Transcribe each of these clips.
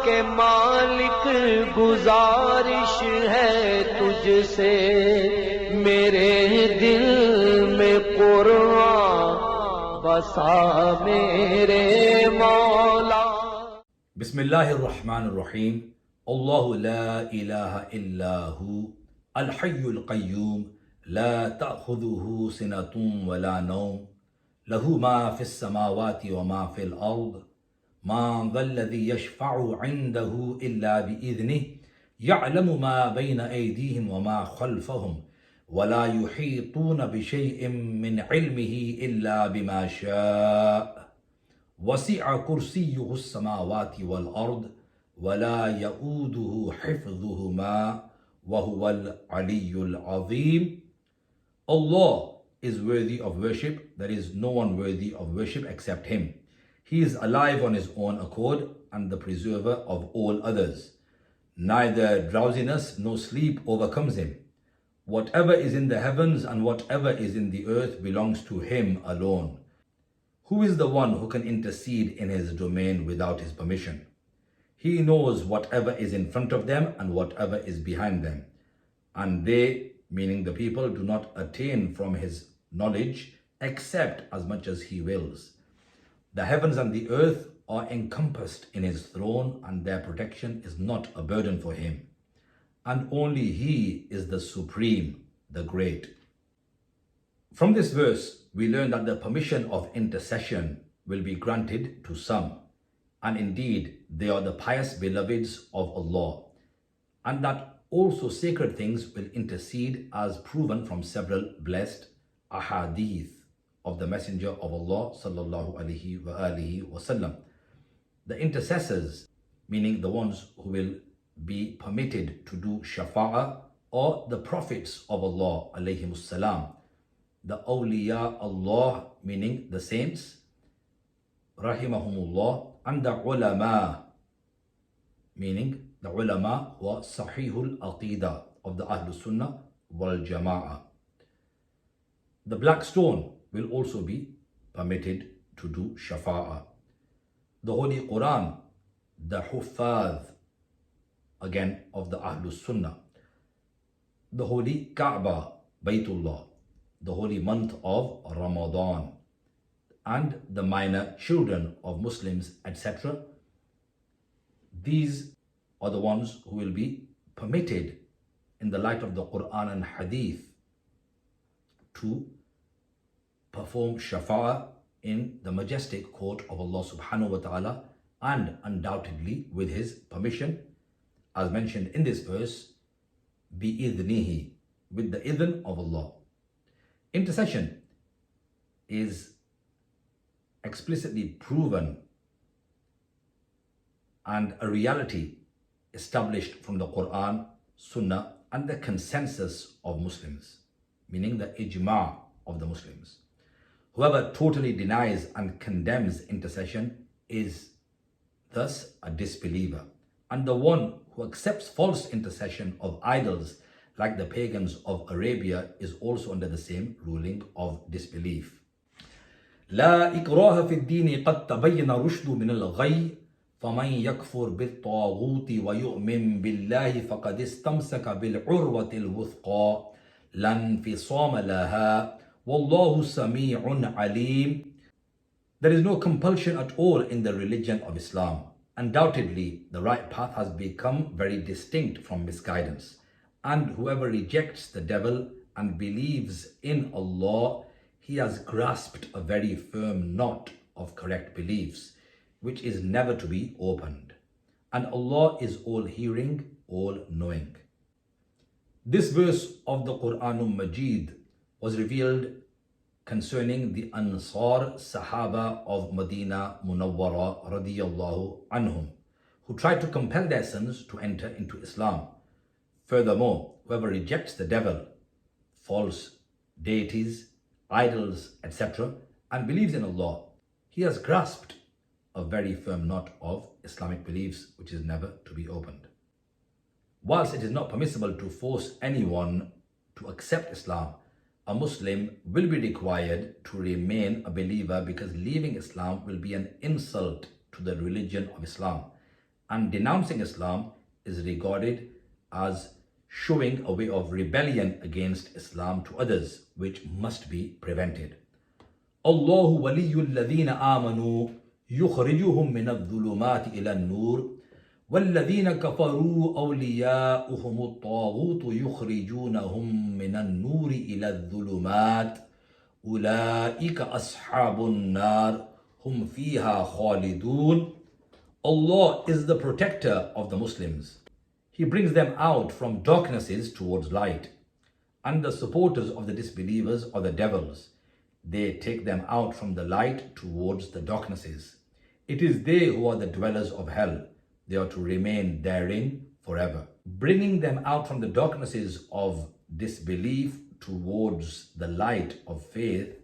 के मालिक गुजारिश है तुझसे मेरे दिल में कुरान बसा मेरे मौला। बिस्मिल्लाहिर्रहमानिर्रहीम। अल्लाहु ला इलाहा इल्ला हु अल हय्युल क़य्यूम ला तअख़ुज़ुहु सिनतुन वला नौम लहु मा फ़िस समावाति व मा फ़िल अर्ज़ मा ज़ल्लज़ी यशफ़अु इन्दहु इल्ला बिइज़्निहि यअलमु मा बैन अयदीहिम व मा ख़ल्फ़हुम वला युहीतून बिशैइन मिन इल्मिहि इल्ला बिमा शाअ वसिअ कुर्सियुहु अस्समावाति वल अर्ज़ वला यऊदुहु हिफ़्ज़ुहुमा वहुवल अलियुल अज़ीम। Allah is worthy of worship. There is no one worthy of worship except Him. He is alive on His own accord and the preserver of all others. Neither drowsiness nor sleep overcomes Him. Whatever is in the heavens and whatever is in the earth belongs to Him alone. Who is the one who can intercede in His domain without His permission? He knows whatever is in front of them and whatever is behind them. And they, meaning the people, do not attain from His knowledge except as much as He wills. The heavens and the earth are encompassed in His throne, and their protection is not a burden for Him. And only He is the Supreme, the Great. From this verse, we learn that the permission of intercession will be granted to some, and indeed they are the pious beloveds of Allah, and that also sacred things will intercede as proven from several blessed ahadith of the Messenger of Allah sallallahu alaihi wasallam. The intercessors, meaning the ones who will be permitted to do shafa'ah, are the prophets of Allah alayhimus salam, the awliya Allah, meaning the saints rahimahumullah, and the ulama, meaning the ulama who are sahihul aqidah of the Ahlul Sunnah wal Jama'ah. The black stone will also be permitted to do shafa'ah. The Holy Quran, the Huffaz, again of the Ahlul Sunnah. The Holy Kaaba, Baytullah, the holy month of Ramadan, and the minor children of Muslims, etc. These are the ones who will be permitted in the light of the Quran and Hadith to perform shafa'ah in the majestic court of Allah subhanahu wa ta'ala, and undoubtedly with His permission, as mentioned in this verse, bi'idhnihi, with the idhn of Allah. Intercession is explicitly proven and a reality established from the Quran, Sunnah, and the consensus of Muslims, meaning the ijma' of the Muslims. Whoever totally denies and condemns intercession is thus a disbeliever, and the one who accepts false intercession of idols like the pagans of Arabia is also under the same ruling of disbelief. لا إكراه في الدين قد تبين الرشد من الغي فمن يكفر بالطاغوت ويؤمن بالله فقد استمسك بالعروة الوثقى لا انفصام لها والله سميع عليم. There is no compulsion at all in the religion of Islam. Undoubtedly, the right path has become very distinct from misguidance, and whoever rejects the devil and believes in Allah, he has grasped a very firm knot of correct beliefs, which is never to be opened. And Allah is all hearing, all knowing. This verse of the Quranul Majid was revealed concerning the Ansar Sahaba of Medina Munawwara radiyallahu anhum, who tried to compel their sons to enter into Islam. Furthermore, whoever rejects the devil, false deities, idols, etc., and believes in Allah, he has grasped a very firm knot of Islamic beliefs which is never to be opened. Whilst it is not permissible to force anyone to accept Islam, a Muslim will be required to remain a believer, because leaving Islam will be an insult to the religion of Islam, And denouncing Islam is regarded as showing a way of rebellion against Islam to others, which must be prevented. Allahu waliyul ladhina amanu yukhrijuhum min adh-dhulumati ila an-nur والذين كفروا أولياؤهم الطاغوت يخرجونهم من النور إلى الظلمات أولئك أصحاب النار هم فيها خالدون. Allah is the protector of the Muslims. He brings them out from darknesses towards light. And the supporters of the disbelievers are the devils. They take them out from the light towards the darknesses. It is they who are the dwellers of hell. They are to remain therein forever. Bringing them out from the darknesses of disbelief towards the light of faith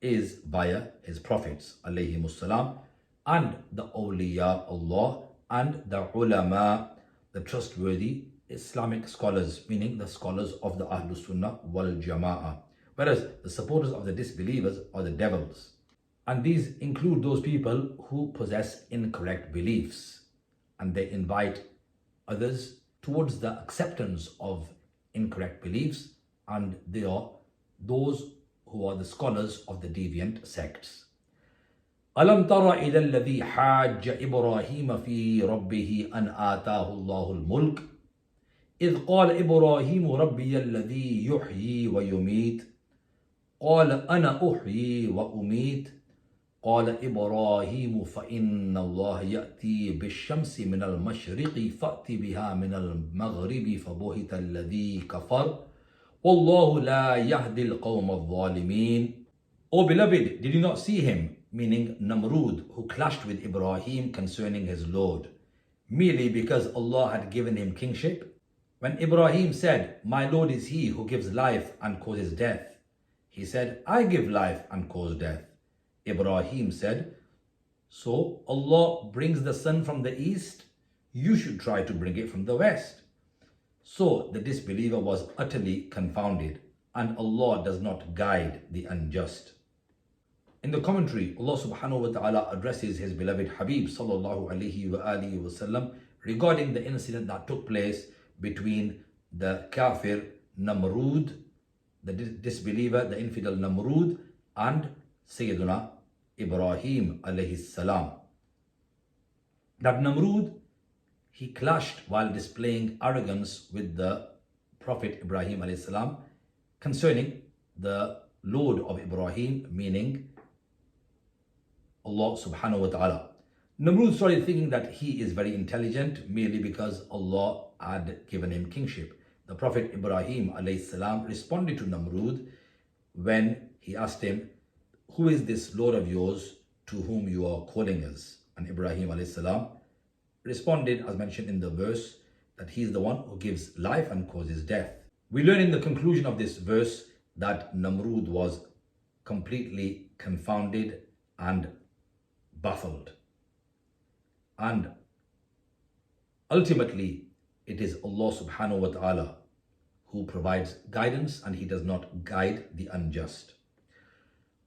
is via his prophets, alayhimus salam, and the awliya Allah, and the ulama, the trustworthy Islamic scholars, meaning the scholars of the Ahlus Sunnah wal Jama'ah. Whereas the supporters of the disbelievers are the devils. And these include those people who possess incorrect beliefs, and they invite others towards the acceptance of incorrect beliefs, and they are those who are the scholars of the deviant sects. أَلَمْ تَرَ إِلَى الَّذِي حَاجَّ إِبْرَاهِيمَ فِي رَبِّهِ أَنْ آتَاهُ اللَّهُ الْمُلْكَ إِذْ قَالَ إِبْرَاهِيمُ رَبِّيَ الَّذِي يُحْيِي وَيُمِيتُ قَالَ أَنَا أُحْيِي وَأُمِيتُ قال إبراهيم فإن الله يأتي بالشمس من المشرق فأت بها من المغرب فبهت الذي كفر والله لا يهدي القوم الظالمين. O beloved, did you not see him, meaning Namrud, who clashed with Ibrahim concerning his Lord, merely because Allah had given him kingship? When Ibrahim said, My Lord is he who gives life and causes death, he said, I give life and cause death. Ibrahim said, So Allah brings the sun from the east, you should try to bring it from the west. So the disbeliever was utterly confounded, and Allah does not guide the unjust. In the commentary, Allah subhanahu wa ta'ala addresses his beloved Habib sallallahu alayhi wa alihi wa sallam regarding the incident that took place between the kafir Namrud, the disbeliever, the infidel Namrud, and Sayyiduna Ibrahim alayhi salam. That Namrud, he clashed while displaying arrogance with the Prophet Ibrahim alayhi salam concerning the Lord of Ibrahim, meaning Allah subhanahu wa ta'ala. Namrud started thinking that he is very intelligent merely because Allah had given him kingship. The Prophet Ibrahim alayhi salam responded to Namrud when he asked him, Who is this Lord of yours to whom you are calling us? And Ibrahim alayhi salam responded, as mentioned in the verse, that he is the one who gives life and causes death. We learn in the conclusion of this verse that Namrud was completely confounded and baffled. And ultimately, it is Allah subhanahu wa ta'ala who provides guidance, and he does not guide the unjust.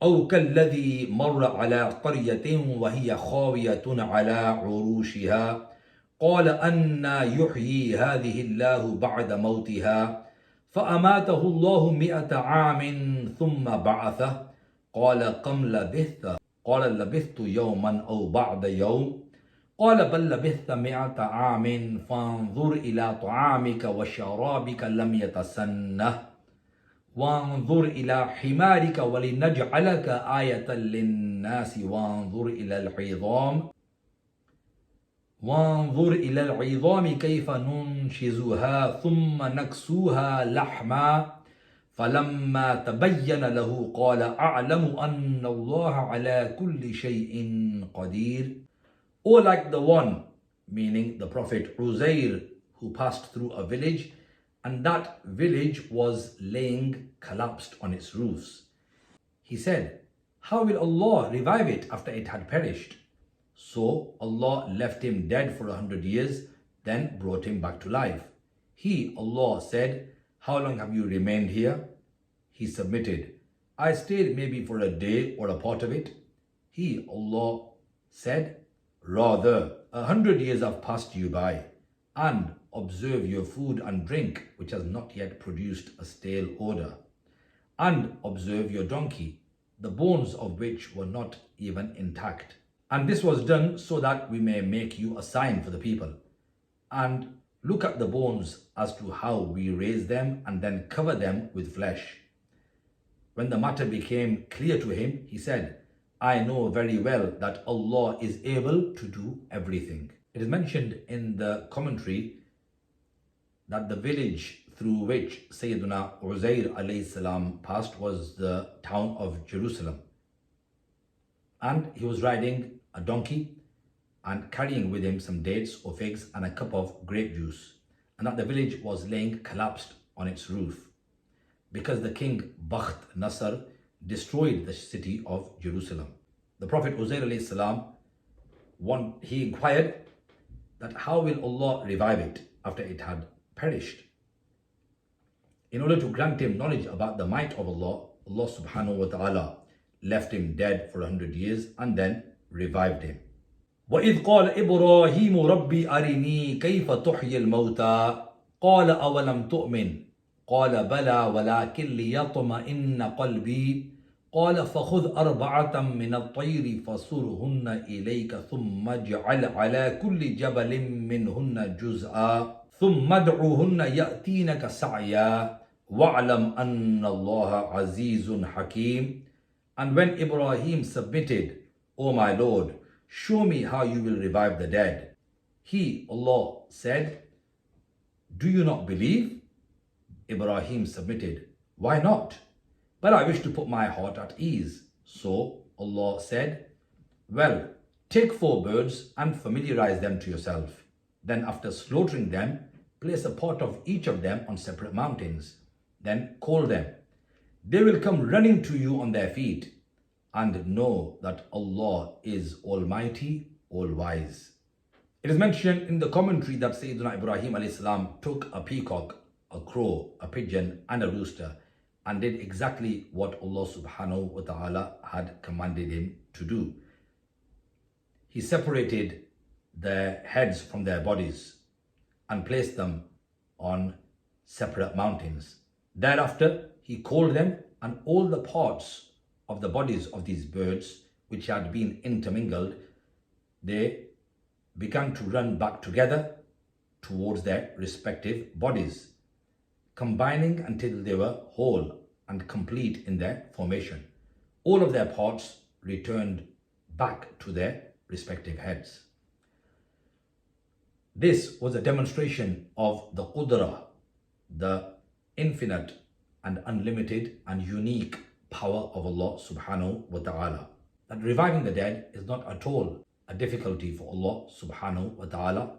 أو كالذي مر على قرية وهي خاوية على عروشها قال أنى يحيي هذه الله بعد موتها فأماته الله 100 عام ثم بعثه قال كم لبثت قال لبثت يوما أو بعد يوم قال بل لبثت 100 عام فانظر إلى طعامك وشرابك لم يتسنه وانظر إلى حمارك ولنجعلك آية للناس وانظر إلى العظام كيف ننشزها ثم نكسوها لحما فلما تبين له قال أعلم أن الله على كل شيء قدير. Or like the one, meaning the Prophet Uzair, who passed through a village, and that village was laying collapsed on its roofs. He said, How will Allah revive it after it had perished? So Allah left him dead for 100 years, then brought him back to life. He, Allah, said, How long have you remained here? He submitted, I stayed maybe for a day or a part of it. He, Allah, said, Rather, 100 years have passed you by, and observe your food and drink, which has not yet produced a stale odor, and observe your donkey, the bones of which were not even intact. And this was done so that we may make you a sign for the people. And look at the bones as to how we raise them and then cover them with flesh. When the matter became clear to him, he said, I know very well that Allah is able to do everything. It is mentioned in the commentary that the village through which Sayyiduna Uzair alayhi salam passed was the town of Jerusalem. And he was riding a donkey and carrying with him some dates or figs and a cup of grape juice. And that the village was laying collapsed on its roof, because the king Bakht Nasr destroyed the city of Jerusalem. The Prophet Uzair alayhi salam, he inquired that how will Allah revive it after it had perished? In order to grant him knowledge about the might of Allah, Allah subhanahu wa ta'ala left him dead for 100 years and then revived him. وَإِذْ قَالَ إِبْرَاهِيمُ رَبِّ أَرِنِي كَيْفَ تُحْيِي الْمَوْتَى قَالَ أَوَلَمْ تُؤْمِنْ قال بلى ولكن ليطمئن قلبي قال فخذ أربعة من الطير فصرهن إليك ثم اجعل على كل جبل منهن جزءا ثم ادعوهن يأتينك سعيا واعلم أن الله عزيز حكيم. And when Ibrahim submitted, O my Lord, show me how you will revive the dead. He, Allah, said, do you not believe? Ibrahim submitted, why not? But I wish to put my heart at ease. So Allah said, well, take 4 birds and familiarize them to yourself. Then after slaughtering them, place a part of each of them on separate mountains. Then call them. They will come running to you on their feet. And know that Allah is Almighty, All-Wise. It is mentioned in the commentary that Sayyidina Ibrahim alayhi salam took a peacock, a crow, a pigeon and a rooster and did exactly what Allah subhanahu wa ta'ala had commanded him to do. He separated their heads from their bodies and placed them on separate mountains. Thereafter, he called them, and all the parts of the bodies of these birds which had been intermingled, they began to run back together towards their respective bodies, combining until they were whole and complete in their formation. All of their parts returned back to their respective heads. This was a demonstration of the Qudrah, the infinite and unlimited and unique power of Allah subhanahu wa ta'ala. That reviving the dead is not at all a difficulty for Allah subhanahu wa ta'ala.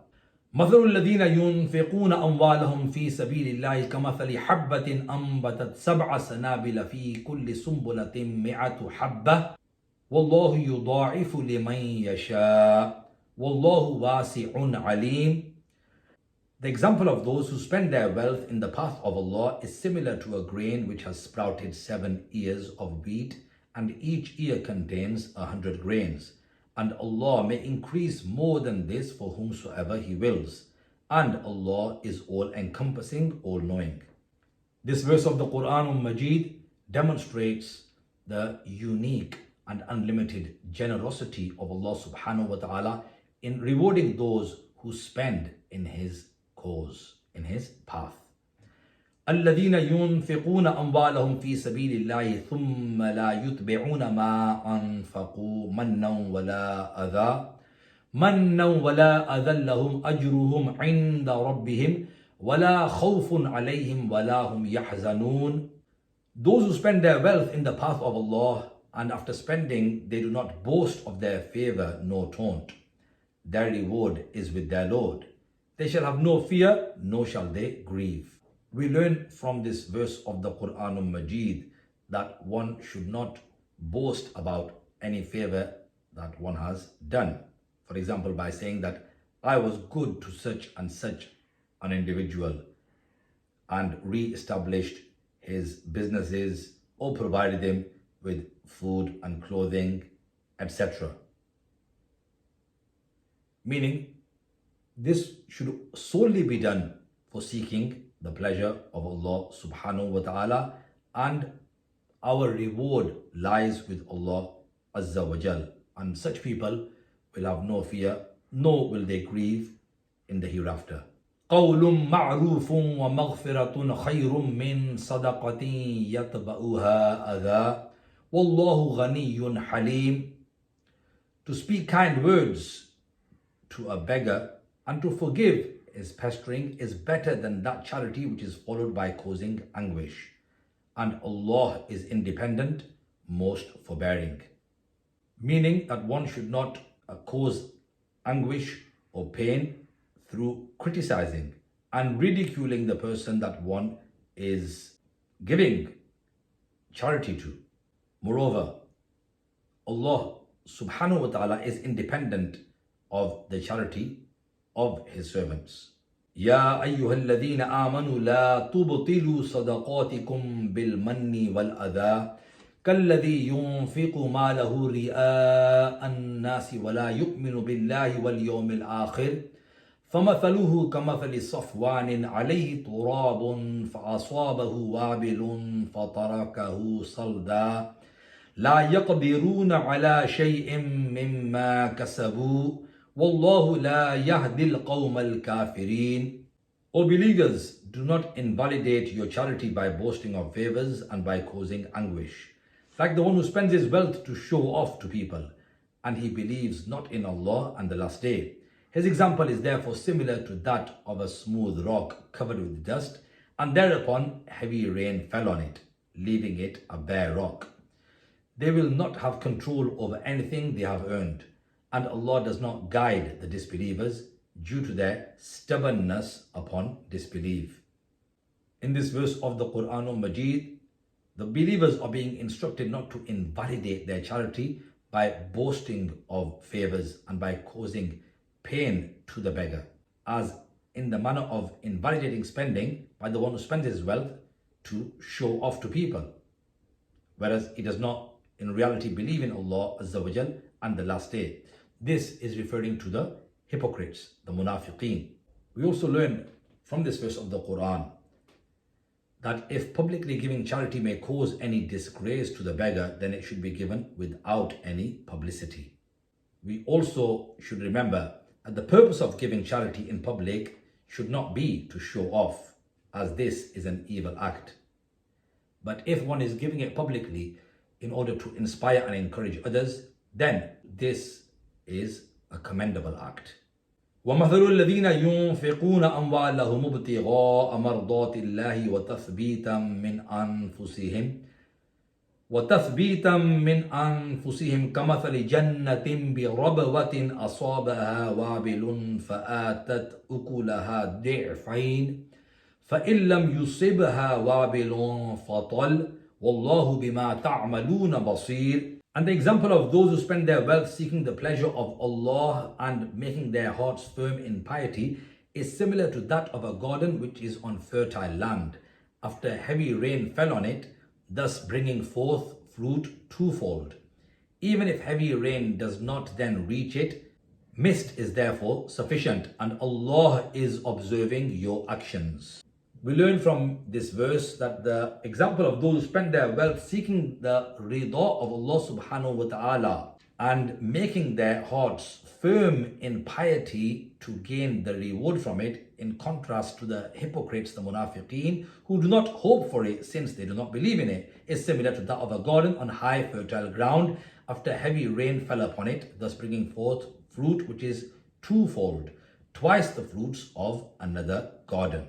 مثل الذين ينفقون أموالهم في سبيل الله كمثل حبة أنبتت 7 سنابل في كل سنبلة 100 حبة والله يضاعف لمن يشاء والله واسع عليم. The example of those who spend their wealth in the path of Allah is similar to a grain which has sprouted 7 ears of wheat, and each ear contains 100 grains. And Allah may increase more than this for whomsoever He wills. And Allah is all-encompassing, all-knowing. This verse of the Quran al-Majid demonstrates the unique and unlimited generosity of Allah subhanahu wa ta'ala in rewarding those who spend in His cause, in His path. الذين ينفقون أموالهم في سبيل الله ثم لا يتبعون ما أنفقوا منا ولا أذى لهم أجرهم عند ربهم ولا خوف عليهم ولا هم يحزنون. Those who spend their wealth in the path of Allah, and after spending they do not boast of their favor nor taunt, their reward is with their Lord. They shall have no fear, nor shall they grieve. We learn from this verse of the Quran al-Majid that one should not boast about any favor that one has done. For example, by saying that I was good to such and such an individual and re-established his businesses or provided him with food and clothing, etc. Meaning, this should solely be done for seeking the pleasure of Allah subhanahu wa ta'ala, and our reward lies with Allah azza wa jal. And such people will have no fear, nor will they grieve in the hereafter. قول معروف ومغفرة خير من صدقة يتبعها أذى والله غني حليم. To speak kind words to a beggar and to forgive his pestering is better than that charity which is followed by causing anguish. And Allah is independent, most forbearing. Meaning that one should not cause anguish or pain through criticizing and ridiculing the person that one is giving charity to. Moreover, Allah subhanahu wa ta'ala is independent of the charity of His servants. يا أيها الذين آمنوا لا تبطلوا صدقاتكم بالمن والأذى كالذي ينفق ماله رئاء الناس ولا يؤمن بالله واليوم الآخر فمثله كمثل صفوان عليه تراب فأصابه وابل فتركه صلدا لا يقدرون على شيء مما كسبوا والله لا يهدي القوم الكافرين. O believers, do not invalidate your charity by boasting of favors and by causing anguish. Like the one who spends his wealth to show off to people, and he believes not in Allah and the last day. His example is therefore similar to that of a smooth rock covered with dust, and thereupon heavy rain fell on it, leaving it a bare rock. They will not have control over anything they have earned, and Allah does not guide the disbelievers due to their stubbornness upon disbelief. In this verse of the Quran al-Majid, the believers are being instructed not to invalidate their charity by boasting of favors and by causing pain to the beggar, as in the manner of invalidating spending by the one who spends his wealth to show off to people, whereas he does not in reality believe in Allah Azza wa Jal and the last day. This is referring to the hypocrites, the munafiqeen. We also learn from this verse of the Quran that if publicly giving charity may cause any disgrace to the beggar, then it should be given without any publicity. We also should remember that the purpose of giving charity in public should not be to show off, as this is an evil act. But if one is giving it publicly in order to inspire and encourage others, then this is a commendable act. وَمَثَلُ الَّذِينَ يُنْفِقُونَ أَمْوَالَهُمُ ابْتِغَاءَ مَرْضَاتِ اللَّهِ وَتَثْبِيتًا مِنْ أَنفُسِهِمْ كَمَثَلِ جَنَّةٍ بِرَبْوَةٍ أَصَابَهَا وَابِلٌ فَآتَتْ أُكُلَهَا ضِعْفَيْنِ فَإِنْ لَمْ يُصِبْهَا وَابِلٌ فَطَلٌ وَاللَّهُ بِمَا تَعْمَلُونَ بَصِيرٌ. And the example of those who spend their wealth seeking the pleasure of Allah and making their hearts firm in piety is similar to that of a garden which is on fertile land, after heavy rain fell on it, thus bringing forth fruit twofold. Even if heavy rain does not then reach it, mist is therefore sufficient, and Allah is observing your actions. We learn from this verse that the example of those who spend their wealth seeking the rida of Allah subhanahu wa ta'ala and making their hearts firm in piety to gain the reward from it, in contrast to the hypocrites, the munafiqeen, who do not hope for it since they do not believe in it, is similar to that of a garden on high fertile ground after heavy rain fell upon it, thus bringing forth fruit which is twofold, twice the fruits of another garden.